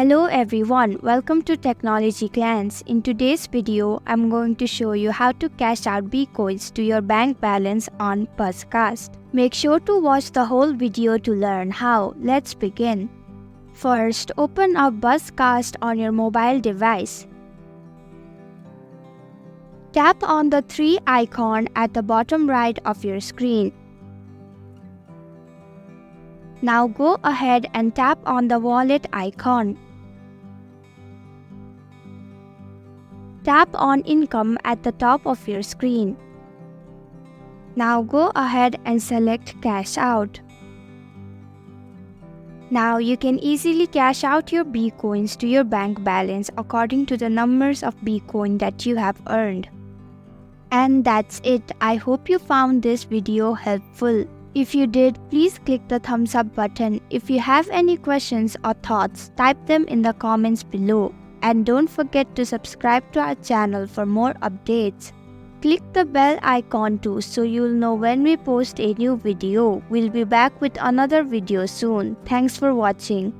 Hello everyone, welcome to Technology Glance. In today's video, I'm going to show you how to cash out Bcoins to your bank balance on BuzzCast. Make sure to watch the whole video to learn how. Let's begin. First, open up BuzzCast on your mobile device. Tap on the 3 icon at the bottom right of your screen. Now go ahead and tap on the wallet icon. Tap on Income at the top of your screen. Now go ahead and select Cash Out. Now you can easily cash out your Bcoins to your bank balance according to the numbers of Bcoin that you have earned. And that's it. I hope you found this video helpful. If you did, please click the thumbs up button. If you have any questions or thoughts, type them in the comments below. And don't forget to subscribe to our channel for more updates. Click the bell icon too so you'll know when we post a new video. We'll be back with another video soon. Thanks for watching.